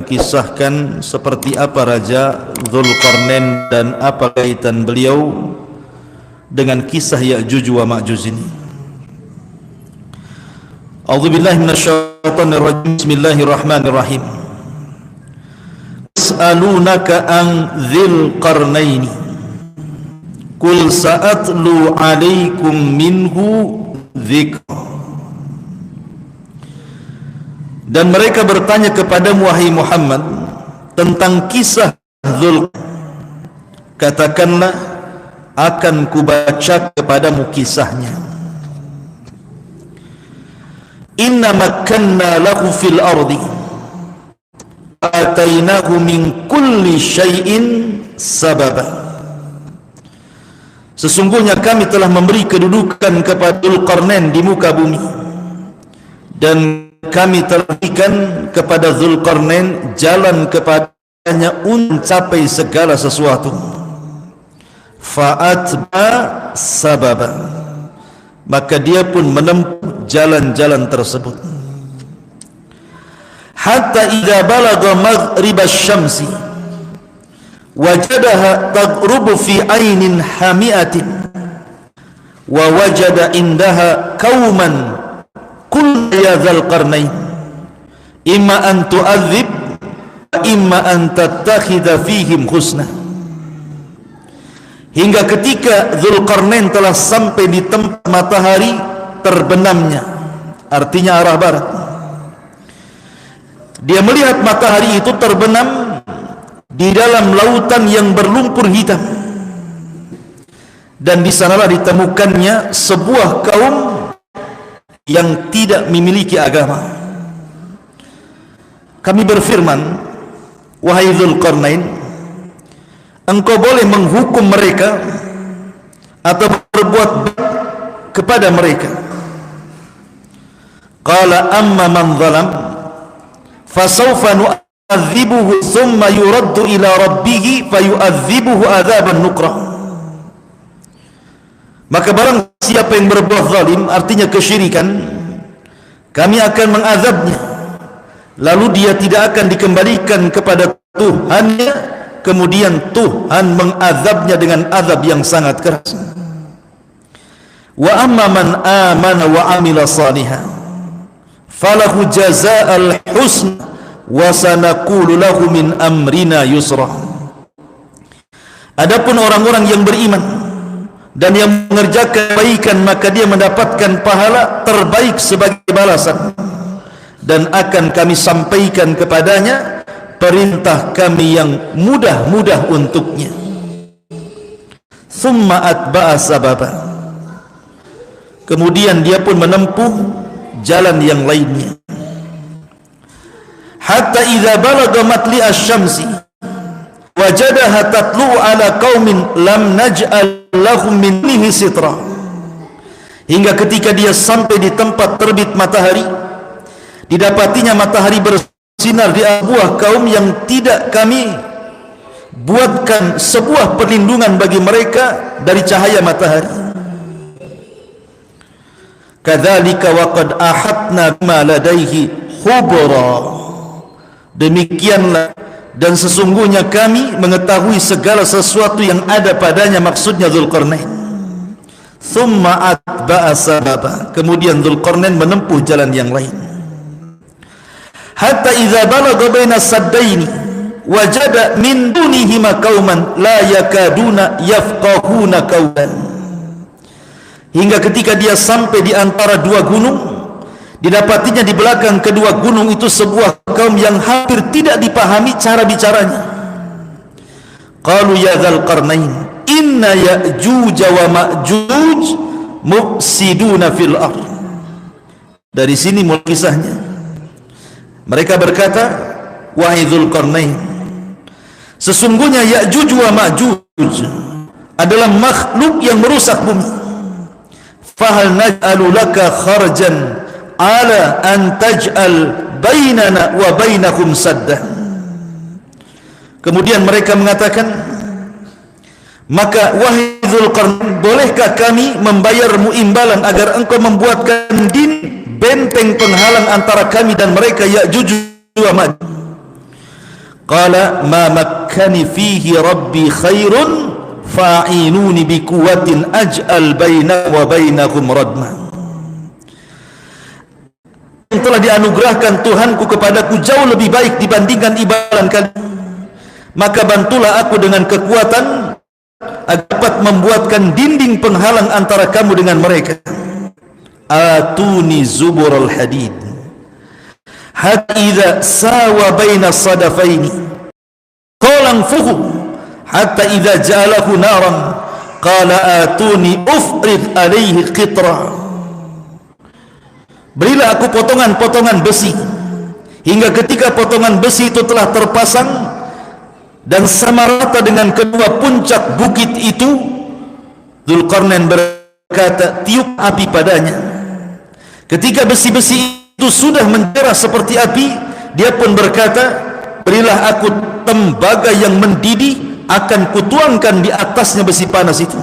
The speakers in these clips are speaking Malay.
kisahkan seperti apa Raja Dzulqarnain dan apa kaitan beliau dengan kisah Ya'juj wa Ma'juj ini. A'udzubillahi minasyaitonir rajim. Bismillahirrahmanirrahim. Yas'alunaka an dzil qarnaini qul sa'atlu 'alaikum minhu dzikra. Dan mereka bertanya kepadamu wahai Muhammad tentang kisah Dzulqarnain. Katakanlah, akan kubaca kepadamu kisahnya. Inna makkanna lahu fil ardi atainahu min kulli syai'in sababa. Sesungguhnya kami telah memberi kedudukan kepada Dzulqarnain di muka bumi, dan kami telah berikan kepada Dzulqarnain jalan kepadanya untuk mencapai segala sesuatu. Fa'atba sababa, maka dia pun menempuh jalan-jalan tersebut. Hatta idza balagha maghrib asy-syamsi wajadaha taghrubu fi ainin hamiatin wa wajada indaha qauman qul ya Dzulqarnain imma an tu'adzib imma an tattakhidha fihim husna. Hingga ketika Dzulqarnain telah sampai di tempat matahari terbenamnya, artinya arah barat, dia melihat matahari itu terbenam di dalam lautan yang berlumpur hitam, dan di sanalah ditemukannya sebuah kaum yang tidak memiliki agama. Kami berfirman, wahai Dzulqarnain, engkau boleh menghukum mereka atau berbuat baik kepada mereka. Qala amma man zalam fasawfa nu'adzibuhu thumma yuraddu ila rabbih fayu'adzibuhu adzaban nukra. Maka barang siapa yang berbuat zalim, artinya kesyirikan, kami akan mengazabnya, lalu dia tidak akan dikembalikan kepada Tuhannya, kemudian Tuhan mengazabnya dengan azab yang sangat keras. Wa amma man amana wa amila salihan falahu jazaa'al husna wa sanaqulu lahu min amrina yusra. Adapun orang-orang yang beriman dan yang mengerjakan kebaikan, maka dia mendapatkan pahala terbaik sebagai balasan, dan akan kami sampaikan kepadanya perintah kami yang mudah-mudah untuknya. Summa atba'a sababa, kemudian dia pun menempuh jalan yang lainnya. Hatta idza balagha matli asy-syamsi wajadaha tatlu'u ala qaumin lam naj'al lahum min dunihi sitra. Hingga ketika dia sampai di tempat terbit matahari, didapatinya matahari bersinar di sebuah kaum yang tidak kami buatkan sebuah perlindungan bagi mereka dari cahaya matahari. Kadzalika wa qad ahatna bima ladaihi khubra. Demikianlah, dan sesungguhnya kami mengetahui segala sesuatu yang ada padanya, maksudnya Dzulqarnain. Thumma atba'a sababa, kemudian Dzulqarnain menempuh jalan yang lain. Hatta idza balagha baina saddaini wajada min dunihima qauman la yakaduna yafqahuna qawlan. Hingga ketika dia sampai di antara dua gunung, didapatinya di belakang kedua gunung itu sebuah kaum yang hampir tidak dipahami cara bicaranya. Qalu ya Dzulqarnain inna Ya'juj wa Ma'juj mufsiduna fil ardh. Dari sini mulai kisahnya. Mereka berkata, wahai Dzulqarnain, sesungguhnya Ya'juj wa Ma'juj adalah makhluk yang merusak bumi. Fahal naj'alu laka kharjan ala an taj'al bainana wa bainakum sadda. Kemudian mereka mengatakan, maka wahai Dzulqarnain, bolehkah kami membayarmu imbalan agar engkau membuatkan benteng penghalang antara kami dan mereka Ya'juj wa Ma'juj. Qala ma makkani fihi rabbi khairun fa'inuni biquwwatin aj'al baina wa bainakum radma. Yang telah dianugerahkan Tuhanku kepadaku jauh lebih baik dibandingkan ibadah kalian, maka bantulah aku dengan kekuatan agar dapat membuatkan dinding penghalang antara kamu dengan mereka. Atuni zuburul hadid hatta idza sawa baina sadafaini qalan fuhu hatta idza ja'alahu naran qala atuni ufrid alaihi qitra. Berilah aku potongan-potongan besi hingga ketika potongan besi itu telah terpasang dan sama rata dengan kedua puncak bukit itu, Dzulqarnain berkata, tiup api padanya. Ketika besi-besi itu sudah menjerah seperti api, dia pun berkata, berilah aku tembaga yang mendidih, akan kutuangkan di atasnya besi panas itu.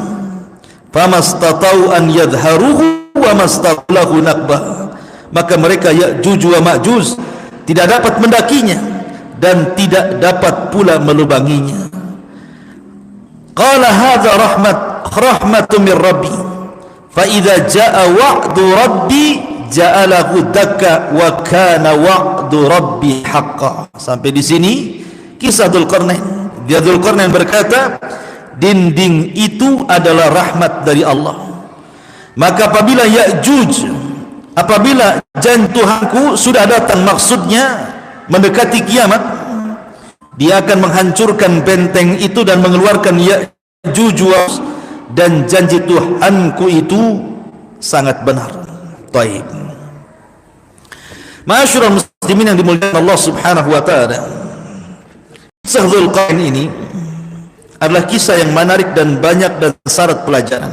Famastatau an yadharuhu wa mastatlahu naqbah. Maka mereka Ya'juj wa Ma'juj tidak dapat mendakinya dan tidak dapat pula melubanginya. Qala hadza rahmatun min rabbi fa idza jaa wa'du rabbi ja'alahu dakka wa kana wa'du rabbi haqqan. Sampai di sini kisah Dzulqarnain. Dzulqarnain berkata, dinding itu adalah rahmat dari Allah. Maka apabila apabila janji Tuhanku sudah datang, maksudnya mendekati kiamat, dia akan menghancurkan benteng itu dan mengeluarkan Ya'juj, dan janji Tuhanku itu sangat benar. Taib. Ma'asyiral muslimin yang dimuliakan Allah Subhanahu wa taala, kisah Dzulqarnain ini adalah kisah yang menarik dan banyak dan syarat pelajaran.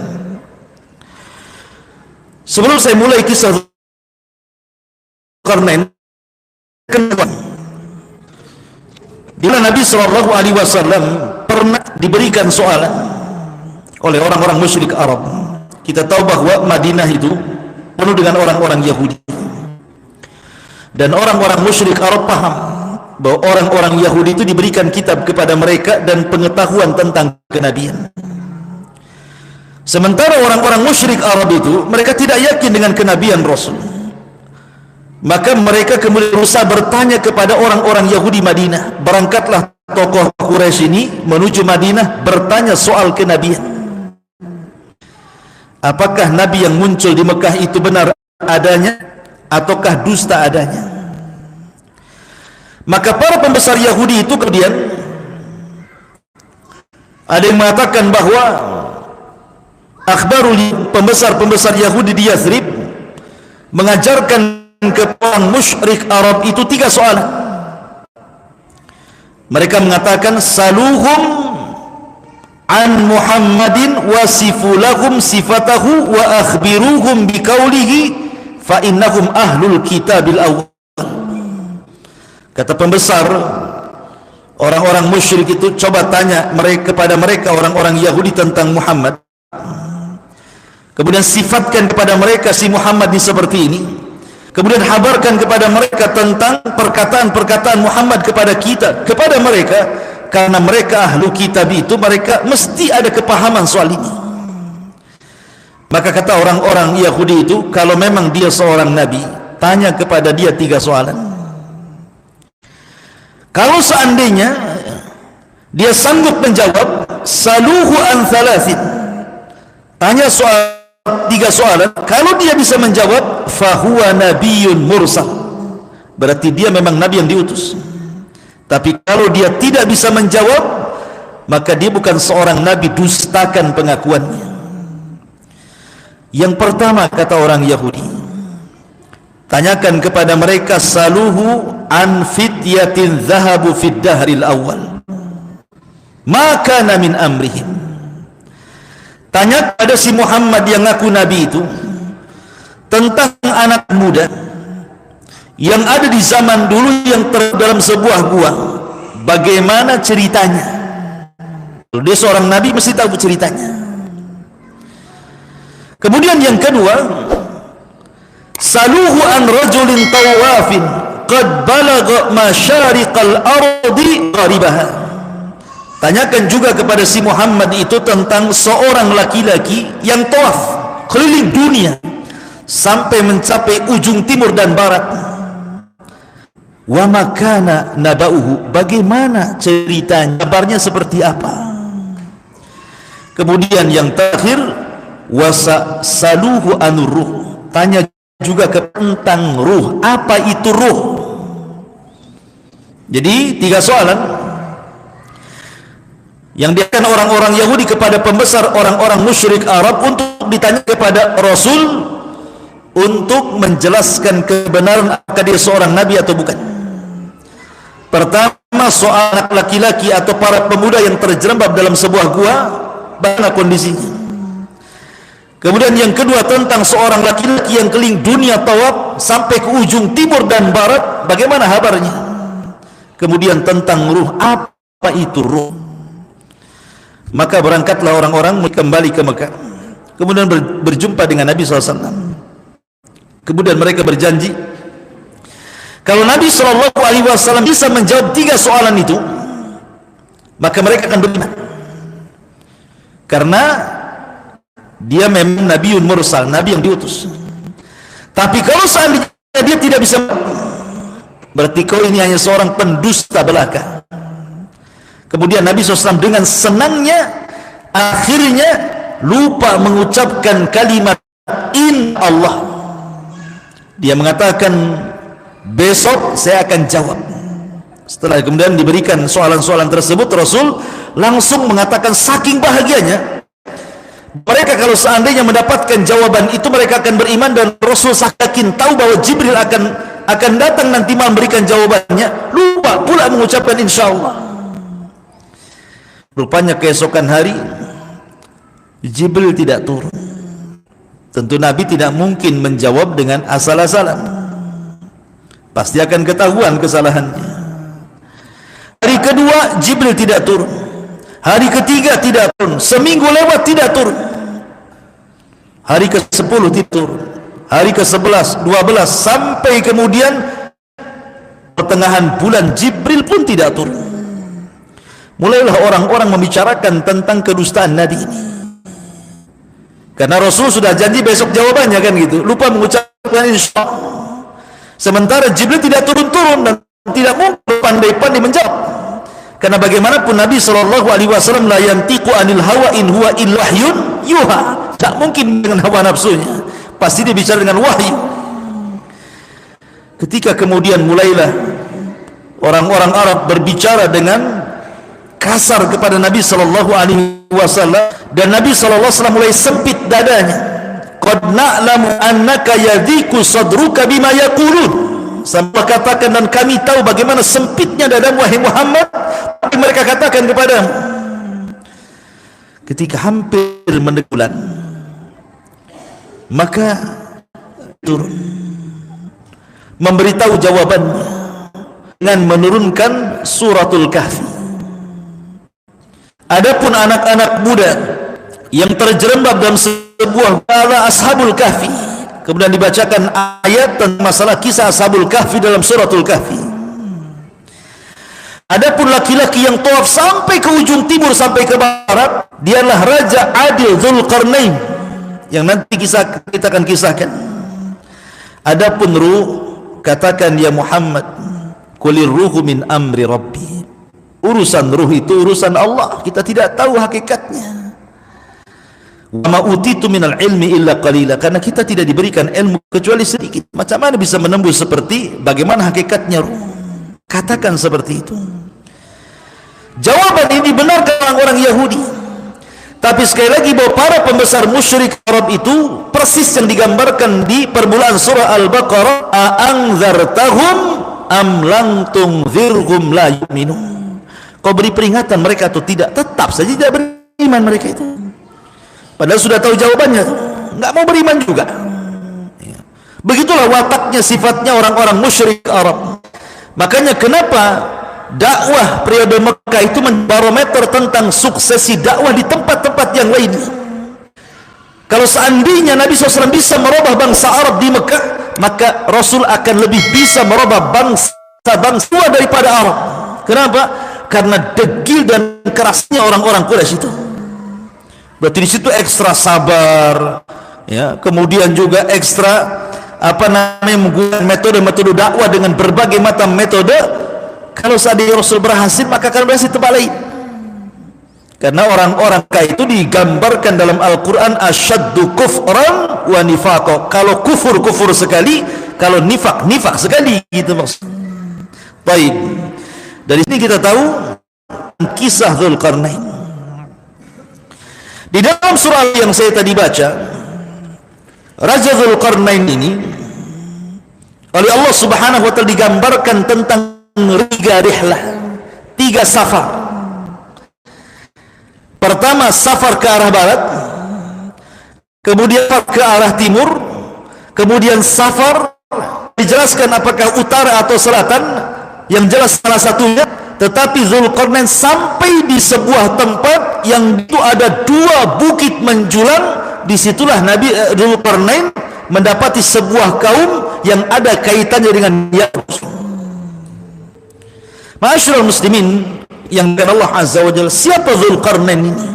Sebelum saya mulai kisah Dzulqarnain, bila Nabi SAW pernah diberikan soalan oleh orang-orang musyrik Arab. Kita tahu bahwa Madinah itu penuh dengan orang-orang Yahudi, dan orang-orang musyrik Arab paham bahwa orang-orang Yahudi itu diberikan kitab kepada mereka dan pengetahuan tentang kenabian. Sementara orang-orang musyrik Arab itu mereka tidak yakin dengan kenabian Rasul. Maka mereka kemudian berusaha bertanya kepada orang-orang Yahudi Madinah. Berangkatlah tokoh Quraisy ini menuju Madinah bertanya soal kenabian. Apakah Nabi yang muncul di Mekah itu benar adanya ataukah dusta adanya? Maka para pembesar Yahudi itu kemudian ada yang mengatakan bahwa akhbarul pembesar-pembesar Yahudi di Yathrib mengajarkan kepada musyrik Arab itu 3 soalan. Mereka mengatakan, saluhum an Muhammadin wasifu lahum sifatahu wa akhbiruhum biqaulihi fa innahum ahlul kitabil awwal. Kata pembesar orang-orang musyrik itu, coba tanya mereka kepada mereka orang-orang Yahudi tentang Muhammad, kemudian sifatkan kepada mereka si Muhammad ini seperti ini, kemudian habarkan kepada mereka tentang perkataan-perkataan Muhammad kepada kita, kepada mereka, karena mereka ahlu kitab itu mereka mesti ada kepahaman soal ini. Maka kata orang-orang Yahudi itu, kalau memang dia seorang nabi, tanya kepada dia 3 soalan. Kalau seandainya dia sanggup menjawab, saluhu an thalathin, tanya soal 3 soalan, kalau dia bisa menjawab, fahuwa nabiyyun mursal, berarti dia memang nabi yang diutus. Tapi kalau dia tidak bisa menjawab, maka dia bukan seorang nabi, dustakan pengakuannya. Yang pertama, kata orang Yahudi, tanyakan kepada mereka, saluhu an fityatin zahabu fid dahril awal ma kana min amrihim. Tanya pada si Muhammad yang ngaku nabi itu tentang anak muda yang ada di zaman dulu yang dalam sebuah gua, bagaimana ceritanya. Kalau dia seorang nabi mesti tahu ceritanya. Kemudian yang kedua, saluhu an rajulin tawafin qad balagha masyariqal ardi gharibaha. Tanyakan juga kepada si Muhammad itu tentang seorang laki-laki yang tawaf keliling dunia sampai mencapai ujung timur dan barat. Wa makana naba'uhu, bagaimana ceritanya, kabarnya seperti apa. Kemudian yang terakhir, wasa saluhu anur ruh, tanya juga tentang ruh, apa itu ruh. Jadi 3 soalan yang diakan orang-orang Yahudi kepada pembesar orang-orang musyrik Arab untuk ditanya kepada Rasul untuk menjelaskan kebenaran apakah dia seorang nabi atau bukan. Pertama, soal anak laki-laki atau para pemuda yang terjerembab dalam sebuah gua, bagaimana kondisinya. Kemudian yang kedua, tentang seorang laki-laki yang keliling dunia tawaf sampai ke ujung timur dan barat, bagaimana kabarnya. Kemudian tentang ruh, apa itu ruh. Maka berangkatlah orang-orang kembali ke Mekah, kemudian berjumpa dengan Nabi SAW. Kemudian mereka berjanji, kalau Nabi SAW bisa menjawab 3 soalan itu, maka mereka akan beriman. Karena dia memang Nabiun Mursal, Nabi yang diutus. Tapi kalau seandainya dia tidak bisa, berarti kau ini hanya seorang pendusta belaka. Kemudian Nabi SAW dengan senangnya akhirnya lupa mengucapkan kalimat in Allah. Dia mengatakan, besok saya akan jawab. Setelah kemudian diberikan soalan-soalan tersebut, Rasul langsung mengatakan saking bahagianya mereka kalau seandainya mendapatkan jawaban itu, mereka akan beriman. Dan Rasul yakin tahu bahwa Jibril akan datang nanti malam memberikan jawabannya, lupa pula mengucapkan insyaallah. Rupanya keesokan hari Jibril tidak turun. Tentu Nabi tidak mungkin menjawab dengan asal-asalan, pasti akan ketahuan kesalahannya. Hari kedua Jibril tidak turun, hari ketiga tidak turun, seminggu lewat tidak turun, hari ke-10 tidak turun, hari ke-11, 12, sampai kemudian pertengahan bulan Jibril pun tidak turun. Mulailah orang-orang membicarakan tentang kedustaan Nabi ini, karena Rasul sudah janji besok jawabannya kan gitu, lupa mengucapkan insyaallah. Sementara Jibril tidak turun-turun dan tidak mungkin pandai-pandai menjawab. Karena bagaimanapun Nabi SAW la yantiqu anil hawa in huwa illahyun yuha, tak mungkin dengan hawa nafsunya, pasti dia bicara dengan wahyu. Ketika kemudian mulailah orang-orang Arab berbicara dengan kasar kepada Nabi SAW, dan Nabi SAW mulai sempit dadanya. Qad na'lamu annaka yadhiku sadruka bima yaqulun, sampai katakan, dan kami tahu bagaimana sempitnya dadamu wahai Muhammad, tapi mereka katakan kepadamu. Ketika hampir mendekati bulan, maka turun memberitahu jawabannya dengan menurunkan suratul Kahfi. Adapun anak-anak muda yang terjerembab dalam sebuah bala Ashabul Kahfi, kemudian dibacakan ayat tentang masalah kisah Ashabul Kahfi dalam suratul Kahfi. Adapun laki-laki yang tawaf sampai ke ujung timur sampai ke barat, dialah Raja Adil Dzulqarnain yang nanti kita akan kisahkan. Adapun ruh, katakan ya Muhammad, qulir ruhu min amri rabbi, urusan ruh itu urusan Allah, kita tidak tahu hakikatnya. Wa ma utitu minal ilmi illa qalila, karena kita tidak diberikan ilmu kecuali sedikit. Macam mana bisa menembus seperti bagaimana hakikatnya ruh? Katakan seperti itu. Jawaban ini benar ke orang-orang Yahudi. Tapi sekali lagi bahwa para pembesar musyrik Arab itu persis yang digambarkan di permulaan surah Al-Baqarah, a'anzartahum am lam tunzirhum la yu'minun. Kau beri peringatan mereka atau tidak, tetap saja tidak beriman mereka itu. Padahal sudah tahu jawabannya, nggak mau beriman juga. Begitulah wataknya, sifatnya orang-orang musyrik Arab. Makanya kenapa dakwah periode Mekah itu barometer tentang suksesi dakwah di tempat-tempat yang lainnya. Kalau seandainya Nabi SAW bisa merubah bangsa Arab di Mekah, maka Rasul akan lebih bisa merubah bangsa daripada Arab. Kenapa? Karena degil dan kerasnya orang-orang Quraisy itu. Berarti di situ ekstra sabar, ya. Kemudian juga ekstra menggunakan metode-metode dakwah dengan berbagai macam metode. Kalau seandainya Rasul berhasil, maka akan berhasil tempat lain. Karena orang-orang kaya itu digambarkan dalam Al-Quran asyaddu kufran wa nifaqo. Kalau kufur sekali, kalau nifak sekali, gitu maksudnya. Baik, dari sini kita tahu kisah Dzulqarnain. Di dalam surah yang saya tadi baca, Raja Dzulqarnain ini oleh Allah Subhanahu wa ta'ala digambarkan tentang 3 rihlah, 3 safar. Pertama safar ke arah barat, kemudian ke arah timur, kemudian safar dijelaskan apakah utara atau selatan, yang jelas salah satunya. Tetapi Dzulqarnain sampai di sebuah tempat yang itu ada 2 bukit menjulang. Disitulah Nabi Dzulqarnain mendapati sebuah kaum yang ada kaitannya dengan Ya'juj. Ma'asyiral muslimin yang dengan Allah Azza wa Jalla, siapa Dzulqarnain ini?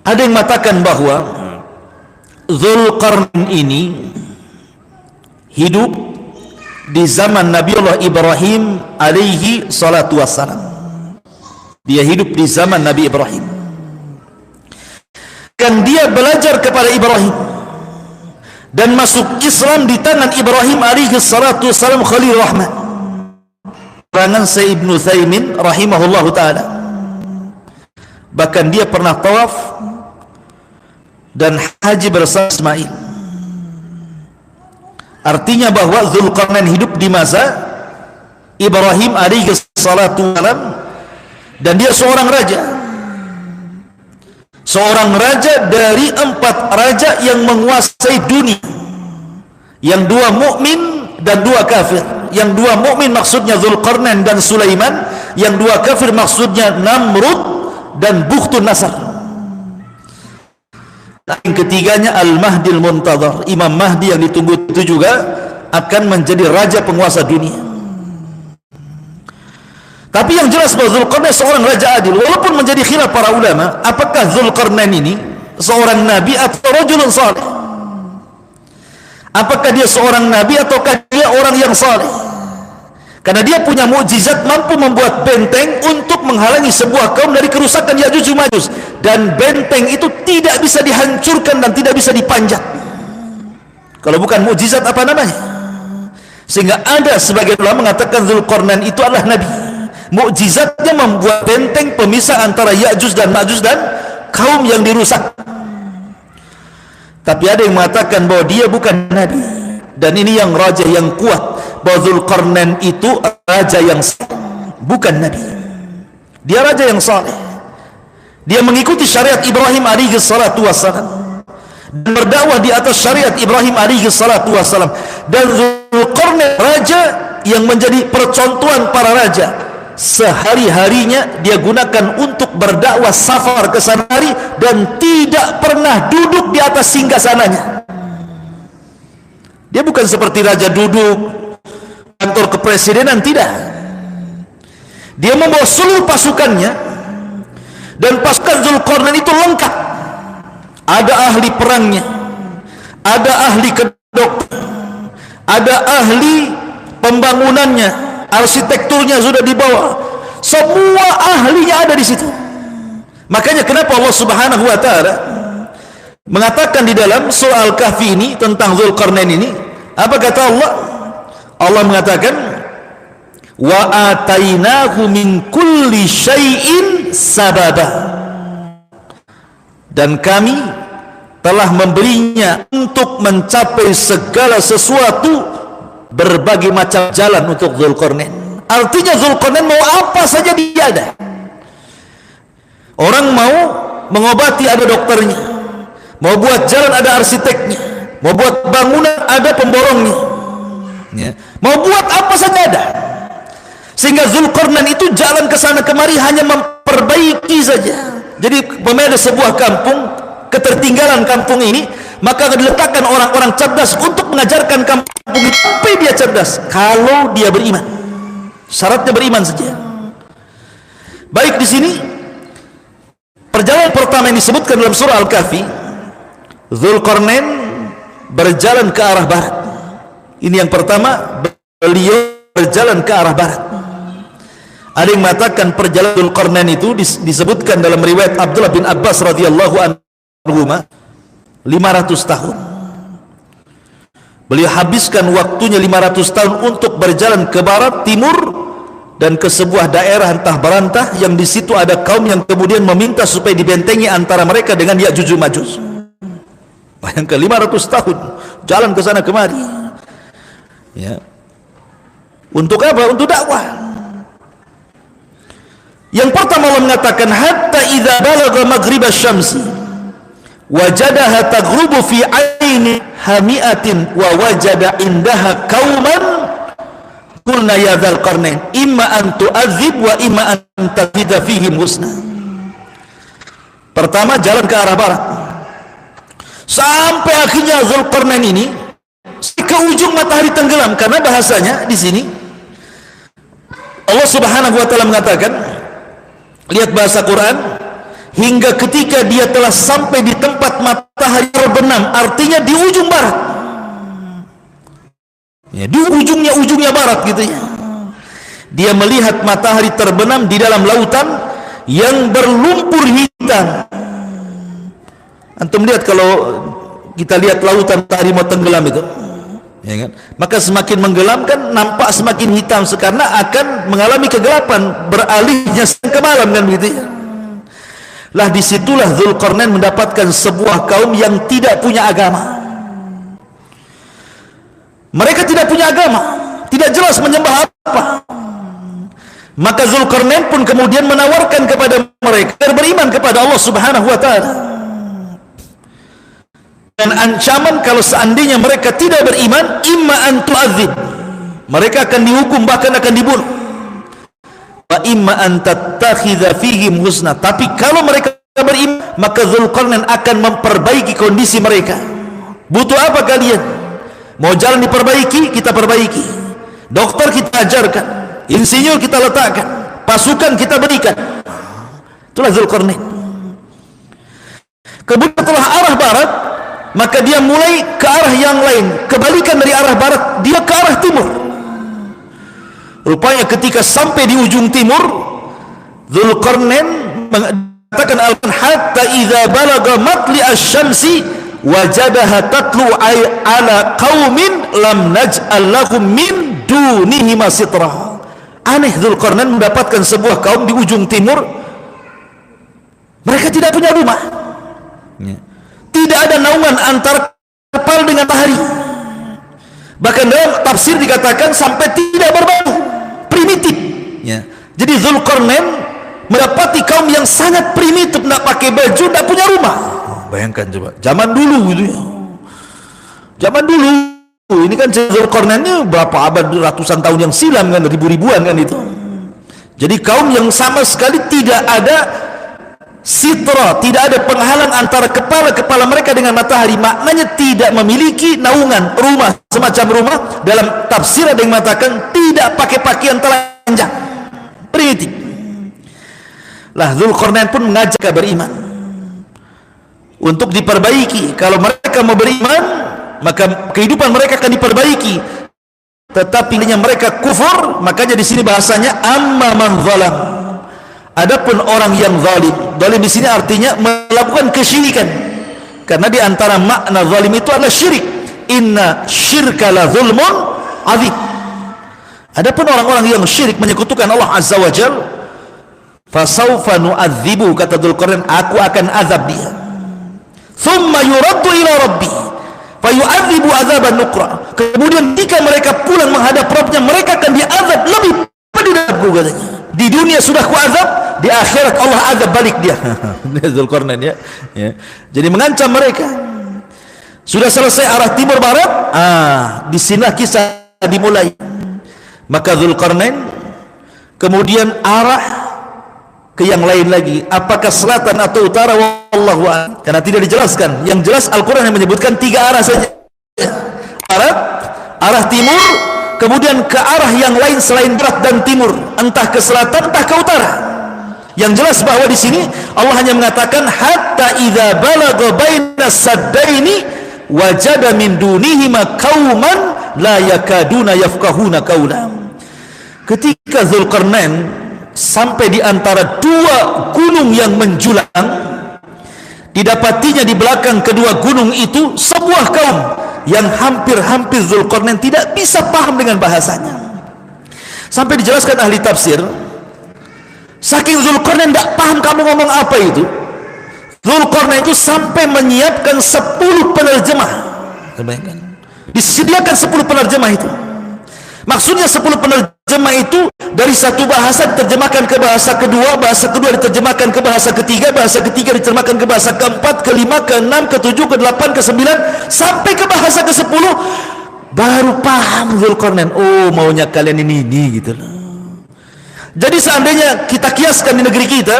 Ada yang mengatakan bahwa Dzulqarnain ini hidup di zaman Nabiullah Ibrahim alaihi salatu wassalam. Dia hidup di zaman Nabi Ibrahim. Kan dia belajar kepada Ibrahim dan masuk Islam di tangan Ibrahim alaihi salatu wassalam Khalil Rahman. Keterangan Syekh Ibnu Utsaimin rahimahullahu taala, bahkan dia pernah tawaf dan haji bersama Ismail. Artinya bahwa Dzulqarnain hidup di masa Ibrahim alaihi salatu wassalam, dan dia seorang raja dari 4 raja yang menguasai dunia, yang 2 mukmin dan 2 kafir. Yang 2 mukmin maksudnya Dzulqarnain dan Sulaiman, yang 2 kafir maksudnya Namrud dan Bukhtun Nasr. Yang ketiganya Al-Mahdi Al-Muntadhar, Imam Mahdi yang ditunggu itu juga akan menjadi raja penguasa dunia. Tapi yang jelas bahwa Dzulqarnain seorang raja adil, walaupun menjadi khilaf para ulama, apakah Dzulqarnain ini seorang nabi atau rajulun saleh? Apakah dia seorang nabi ataukah dia orang yang saleh? Karena dia punya mukjizat mampu membuat benteng untuk menghalangi sebuah kaum dari kerusakan Ya'juj Ma'juj, dan benteng itu tidak bisa dihancurkan dan tidak bisa dipanjat. Kalau bukan mukjizat apa namanya? Sehingga ada sebagian ulama mengatakan Dzulqarnain itu adalah nabi. Mukjizatnya membuat benteng pemisah antara Ya'juj dan Ma'juj dan kaum yang dirusak. Tapi ada yang mengatakan bahwa dia bukan nabi, dan ini yang raja yang kuat, bahwa Dzulqarnain itu raja yang saleh, bukan nabi. Dia raja yang saleh. Dia mengikuti syariat Ibrahim alaihi salatu wassalam dan berdakwah di atas syariat Ibrahim alaihi salatu wassalam. Dan Dzulqarnain raja yang menjadi percontohan para raja. Sehari-harinya dia gunakan untuk berdakwah, safar ke sana dan tidak pernah duduk di atas singgasananya. Dia bukan seperti raja duduk kantor kepresidenan, tidak. Dia membawa seluruh pasukannya, dan pasukan Dzulqarnain itu lengkap. Ada ahli perangnya, ada ahli kedokteran, ada ahli pembangunannya, arsitekturnya sudah dibawa, semua ahlinya ada di situ. Makanya kenapa Allah Subhanahu wa taala mengatakan di dalam surah Al-Kahfi ini tentang Dzulqarnain ini, apa kata Allah? Allah mengatakan wa atainahu min kulli syai'in sababa, dan kami telah memberinya untuk mencapai segala sesuatu berbagai macam jalan untuk Dzulqarnain. Artinya Dzulqarnain mau apa saja dia ada. Orang mau mengobati ada dokternya, mau buat jalan ada arsiteknya, mau buat bangunan ada pemborongnya, ya. Mau buat apa saja ada. Sehingga Dzulqarnain itu jalan ke sana kemari hanya memperbaiki saja. Jadi pemilik sebuah kampung, ketertinggalan kampung ini, maka akan diletakkan orang-orang cerdas untuk mengajarkan kampung itu sampai dia cerdas, kalau dia beriman. Syaratnya beriman saja. Baik, di sini perjalanan pertama yang disebutkan dalam surah Al-Kahfi, Dzulqarnain berjalan ke arah barat. Ini yang pertama, beliau berjalan ke arah barat. Ada yang mengatakan perjalanan Dzulqarnain itu disebutkan dalam riwayat Abdullah bin Abbas radhiyallahu anhu 500 tahun. Beliau habiskan waktunya 500 tahun untuk berjalan ke barat, timur, dan ke sebuah daerah entah berantah yang di situ ada kaum yang kemudian meminta supaya dibentengi antara mereka dengan Ya'juj Ma'juj. Bayangkan 500 tahun jalan ke sana kemari. Ya. Untuk apa? Untuk dakwah. Yang pertama Allah mengatakan hatta idza balagha maghrib asy-syamsi wajadaha taghrubu fi 'aini hami'atin wa wajada indaha qauman qulna ya Dzulqarnain imma an tu'adzib wa imma an tazida fihim husna. Pertama jalan ke arah barat sampai akhirnya Dzulqarnain ini ke ujung matahari tenggelam, karena bahasanya di sini Allah Subhanahu wa taala mengatakan, lihat bahasa Quran, hingga ketika dia telah sampai di tempat matahari terbenam, artinya di ujung barat. Ya, di ujungnya barat gitu ya. Dia melihat matahari terbenam di dalam lautan yang berlumpur hitam. Antum lihat kalau kita lihat lautan matahari mau tenggelam itu, ya kan? Maka semakin menggelam kan nampak semakin hitam, karena akan mengalami kegelapan, beralihnya ke malam kan begitu ya. Lah disitulah Dzulqarnain mendapatkan sebuah kaum yang tidak punya agama. Mereka tidak punya agama, tidak jelas menyembah apa. Maka Dzulqarnain pun kemudian menawarkan kepada mereka agar beriman kepada Allah Subhanahu wa taala. Dan ancaman kalau seandainya mereka tidak beriman, imma an tu'adzib, mereka akan dihukum, bahkan akan dibunuh. Wa imma an tattakhidha fihim husna, tapi kalau mereka beriman, maka Dzulqarnain akan memperbaiki kondisi mereka. Butuh apa kalian? Mau jalan diperbaiki, kita perbaiki. Dokter kita ajarkan, insinyur kita letakkan, pasukan kita berikan. Itulah Dzulqarnain. Kemudian setelah arah barat, maka dia mulai ke arah yang lain, kebalikan dari arah barat, dia ke arah timur. Rupanya ketika sampai di ujung timur, Dzulqarnain mengatakan hatta idza balagha matli asy-syamsi wajadaha tatlu ala qaumin lam naj'al lahum min dunihi masitra. Aneh, Dzulqarnain mendapatkan sebuah kaum di ujung timur, mereka tidak punya rumah, tidak ada naungan antara kepala dengan matahari. Bahkan dalam tafsir dikatakan sampai tidak berbau, primitif ya. Jadi Dzulqarnain mendapati kaum yang sangat primitif, tidak pakai baju, tidak punya rumah. Bayangkan coba, zaman dulu gitu ya. Zaman dulu, ini kan Dzulqarnain ini berapa abad, ratusan tahun yang silam kan, ribu-ribuan kan itu. Jadi kaum yang sama sekali tidak ada sitra, tidak ada penghalang antara kepala mereka dengan matahari. Maknanya tidak memiliki naungan, rumah, semacam rumah. Dalam tafsir ada yang mengatakan tidak pakai pakaian telanjang, primitif. Lah Dzulqarnain pun mengajak beriman untuk diperbaiki. Kalau mereka mau beriman, maka kehidupan mereka akan diperbaiki. Tetapi mereka kufur, makanya di sini bahasanya amma man zalam. Adapun orang yang zalim, zalim di sini artinya melakukan kesyirikan. Karena di antara makna zalim itu adalah syirik. Inna syirka la zulmun adzim. Adapun orang-orang yang syirik, menyekutukan Allah Azza wa Jalla, fasawfa nu'adzibu, kata Dzulqarnain, aku akan azab dia. Thumma yuraddu ila rabbi fayu'adzibu adzaban nukra. Kemudian ketika mereka pulang menghadap Rabbnya, mereka akan diazab lebih pedih dari aku, katanya. Di dunia sudah kuazab, di akhirat Allah azab balik dia. Dzulqarnain ya. Jadi mengancam mereka. Sudah selesai arah timur barat, disinilah kisah dimulai. Maka Dzulqarnain kemudian arah ke yang lain lagi, apakah selatan atau utara, Wallahu a'lam. Karena tidak dijelaskan. Yang jelas Al-Quran yang menyebutkan 3 arah saja. Barat, arah timur, kemudian ke arah yang lain selain barat dan timur, entah ke selatan, entah ke utara. Yang jelas bahwa di sini Allah hanya mengatakan hatta idza balagha bainas saddaini wajada min dunihima qauman la yakaduna yafqahuna qawla. Ketika Dzulqarnain sampai di antara 2 gunung yang menjulang, didapatinya di belakang kedua gunung itu sebuah kaum yang hampir-hampir Dzulqarnain tidak bisa paham dengan bahasanya. Sampai dijelaskan ahli tafsir, saking Dzulqarnain tidak paham kamu ngomong apa itu, Dzulqarnain itu sampai menyiapkan 10 penerjemah. Disediakan 10 penerjemah itu. Maksudnya 10 penerjemah itu dari satu bahasa diterjemahkan ke bahasa kedua, bahasa kedua diterjemahkan ke bahasa ketiga, bahasa ketiga diterjemahkan ke bahasa keempat, kelima, keenam, ketujuh, kedelapan, kesembilan, sampai ke bahasa ke-10 baru paham Dzulqarnain. Oh, maunya kalian ini gitu loh. Jadi seandainya kita kiaskan di negeri kita,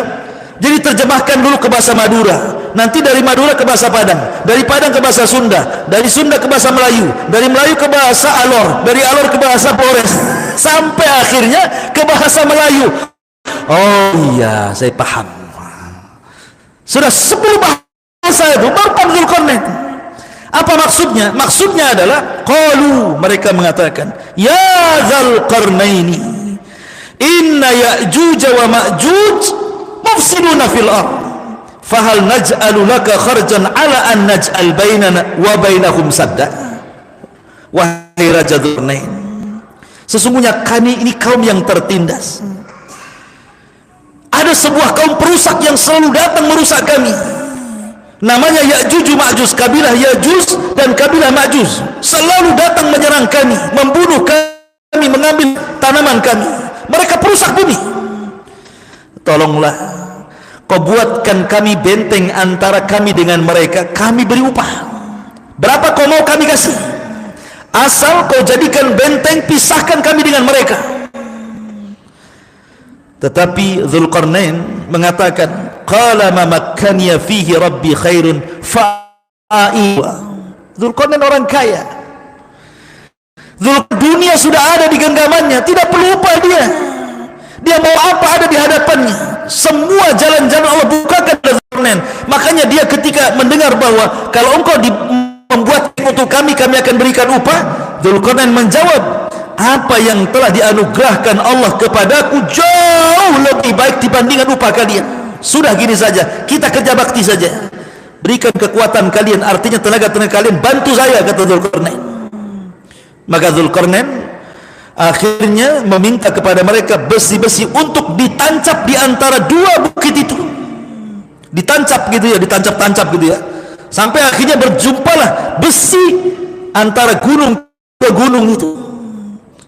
jadi terjemahkan dulu ke bahasa Madura, nanti dari Madura ke bahasa Padang, dari Padang ke bahasa Sunda, dari Sunda ke bahasa Melayu, dari Melayu ke bahasa Alor, dari Alor ke bahasa Flores, sampai akhirnya ke bahasa Melayu. Oh iya, saya paham. Sudah 10 bahasa itu baru paham Dzulqarnain. Apa maksudnya? Maksudnya adalah qalu, mereka mengatakan, ya Dzulqarnaini, inna Ya'juj wa Ma'juj mufsiduna fil ardh, fahal naj'alu laka kharjan ala an naj'al bainana wa bainahum sadda. Wahai Raja Dzulqarnain, sesungguhnya kami ini kaum yang tertindas. Ada sebuah kaum perusak yang selalu datang merusak kami, namanya Ya'juj Ma'juj. Kabilah Ya'juj dan kabilah Ma'juj selalu datang menyerang kami, membunuh kami, mengambil tanaman kami. Mereka perusak bumi. Tolonglah kau buatkan kami benteng antara kami dengan mereka, kami beri upah. Berapa kau mau kami kasih, asal kau jadikan benteng, pisahkan kami dengan mereka. Tetapi Dzulqarnain mengatakan, qala ma makkaniya fihi rabbi khairun fa'i. Dzulqarnain orang kaya, dunia sudah ada di genggamannya, tidak perlu upah dia. Dia mau apa ada di hadapannya. Semua jalan-jalan Allah bukakan kepada Dzulqarnain. Makanya dia ketika mendengar bahwa kalau engkau membuat untuk kami akan berikan upah, Dzulqarnain menjawab, apa yang telah dianugerahkan Allah kepadaku jauh lebih baik dibandingkan upah kalian. Sudah gini saja, kita kerja bakti saja, berikan kekuatan kalian, artinya tenaga-tenaga kalian, bantu saya, kata Dzulqarnain. Maka Dzulqarnain akhirnya meminta kepada mereka besi-besi untuk ditancap di antara 2 bukit itu. Ditancap gitu ya, ditancap-tancap gitu ya, sampai akhirnya berjumpalah besi antara gunung ke gunung itu.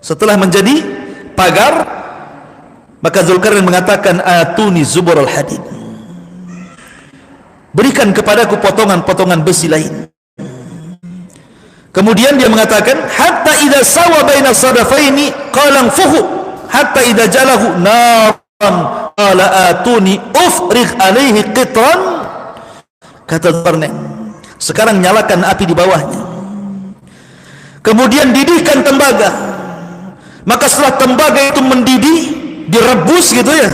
Setelah menjadi pagar, maka Dzulqarnain mengatakan, atuni zuburul hadid, berikan kepadaku potongan-potongan besi lain. Kemudian dia mengatakan, hatta idza sawa baina sadafaini qala fuhu hatta idza jalahu naran qala atuni ufrigh alaihi qitran. Kata Dzulqarnain, sekarang nyalakan api di bawahnya, kemudian didihkan tembaga. Maka setelah tembaga itu mendidih, direbus gitu ya,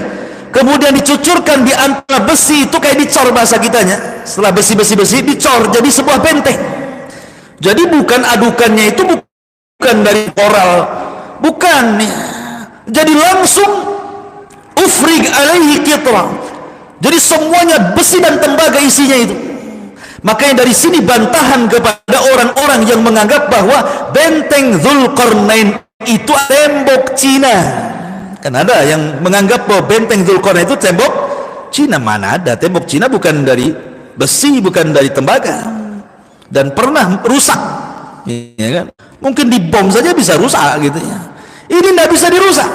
kemudian dicucurkan di antara besi itu, kayak dicor bahasa kitanya. Setelah besi-besi dicor jadi sebuah benteng. Jadi bukan adukannya itu bukan dari koral, bukan, jadi langsung ufrig alaihi qitra. Jadi semuanya besi dan tembaga isinya itu. Makanya dari sini bantahan kepada orang-orang yang menganggap bahwa benteng Dzulqarnain itu tembok Cina. Kan ada yang menganggap bahwa benteng Dzulqarnain itu tembok Cina. Mana ada, tembok Cina bukan dari besi, bukan dari tembaga, dan pernah rusak, ya kan? Mungkin dibom saja bisa rusak gitu ya. Ini tidak bisa dirusak,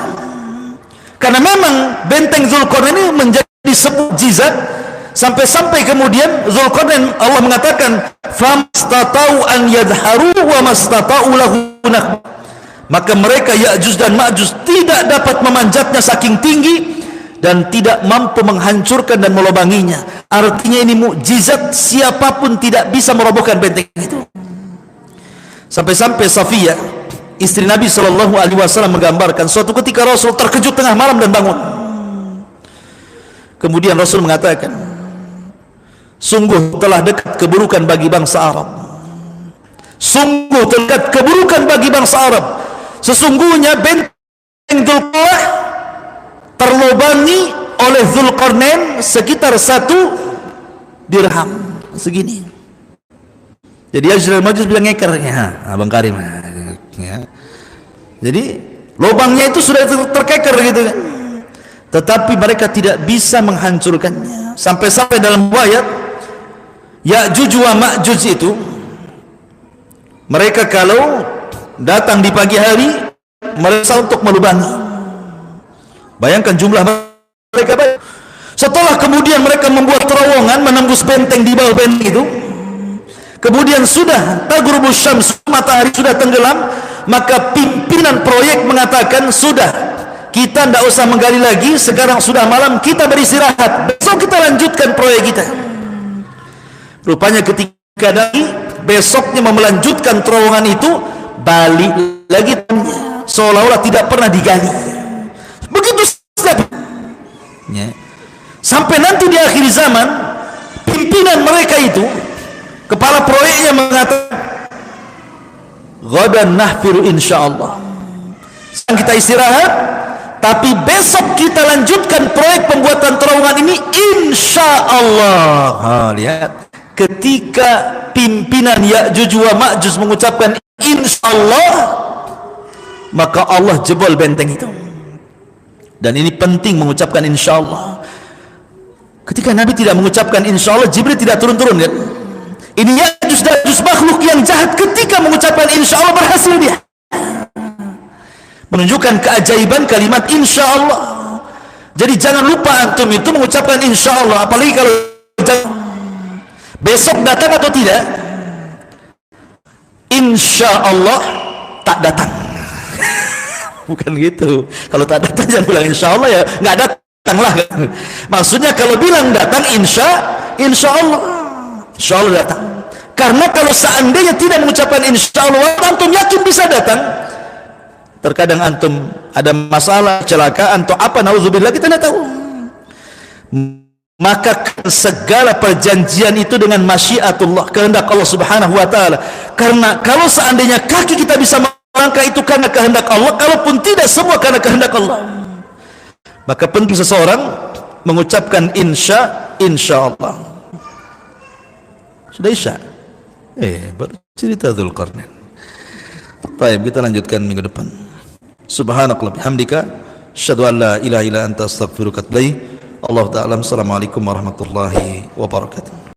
karena memang benteng Dzulqarnain ini menjadi sebuah mukjizat, sampai-sampai kemudian Dzulqarnain, Allah mengatakan, famstatau an yadharu wa mastatau lahu nakbah. Maka mereka Ya'juj dan Ma'juj tidak dapat memanjatnya saking tinggi, dan tidak mampu menghancurkan dan melubanginya. Artinya ini mukjizat, siapapun tidak bisa merobohkan benteng itu. Sampai-sampai Safiyah, istri Nabi SAW, menggambarkan suatu ketika Rasul terkejut tengah malam dan bangun. Kemudian Rasul mengatakan, sungguh telah dekat keburukan bagi bangsa Arab. Sungguh telah dekat keburukan bagi bangsa Arab. Sesungguhnya benteng Dzulqa'dah terlobangi oleh Dzulqarnain sekitar 1 dirham segini. Jadi Ya'juj dan Ma'juj bilang ngeker ya, Abang Karim ya. Jadi lubangnya itu sudah terkeker gitu kan. Tetapi mereka tidak bisa menghancurkannya. Sampai-sampai dalam riwayat Ya'juj wa Ma'juj itu, mereka kalau datang di pagi hari mereka untuk melubangi. Bayangkan jumlah mereka banyak. Setelah kemudian mereka membuat terowongan menembus benteng di bawah benteng itu, kemudian sudah taghrubus syams, matahari sudah tenggelam, maka pimpinan proyek mengatakan, sudah, kita tidak usah menggali lagi, sekarang sudah malam, kita beristirahat, besok kita lanjutkan proyek kita. Rupanya ketika dari besoknya mau melanjutkan terowongan itu, balik lagi seolah-olah tidak pernah digali. Begitu saja ya. Sampai nanti di akhir zaman, pimpinan mereka itu, kepala proyeknya mengatakan, ghadan nahfiru insyaallah, sekarang kita istirahat, tapi besok kita lanjutkan proyek pembuatan terowongan ini insyaallah. Lihat, ketika pimpinan Ya'juj wa Ma'juj mengucapkan insyaallah, maka Allah jebol benteng itu. Dan ini penting mengucapkan insyaallah. Ketika Nabi tidak mengucapkan insyaallah, Jibril tidak turun-turun kan? Ini Ya'juj dan Ma'juj, makhluk yang jahat, ketika mengucapkan insyaallah berhasil dia. Menunjukkan keajaiban kalimat insyaallah. Jadi jangan lupa antum itu mengucapkan insyaallah, apalagi kalau besok datang atau tidak, insyaallah tak datang. Bukan gitu. Kalau tak datang jangan bilang insyaallah, ya nggak datang lah. Maksudnya kalau bilang datang insyaallah datang. Karena kalau seandainya tidak mengucapkan insyaallah, antum yakin bisa datang. Terkadang antum ada masalah, kecelakaan atau apa, nauzubillah, kita tidak tahu. Maka segala perjanjian itu dengan masyiatullah, kehendak Allah Subhanahu wa taala. Karena kalau seandainya kaki kita bisa melangkah, itu karena kehendak Allah, kalaupun tidak, semua karena kehendak Allah. Maka penting seseorang mengucapkan insyaallah. Sudah isya? Baru cerita Dzulqarnain. Baik, kita lanjutkan minggu depan. Subhanakallah bihamdika, asyhadu an la ilaha illa anta, astaghfiruka wa atubu ilaik. Allah ta'ala. Assalamualaikum warahmatullahi wabarakatuh.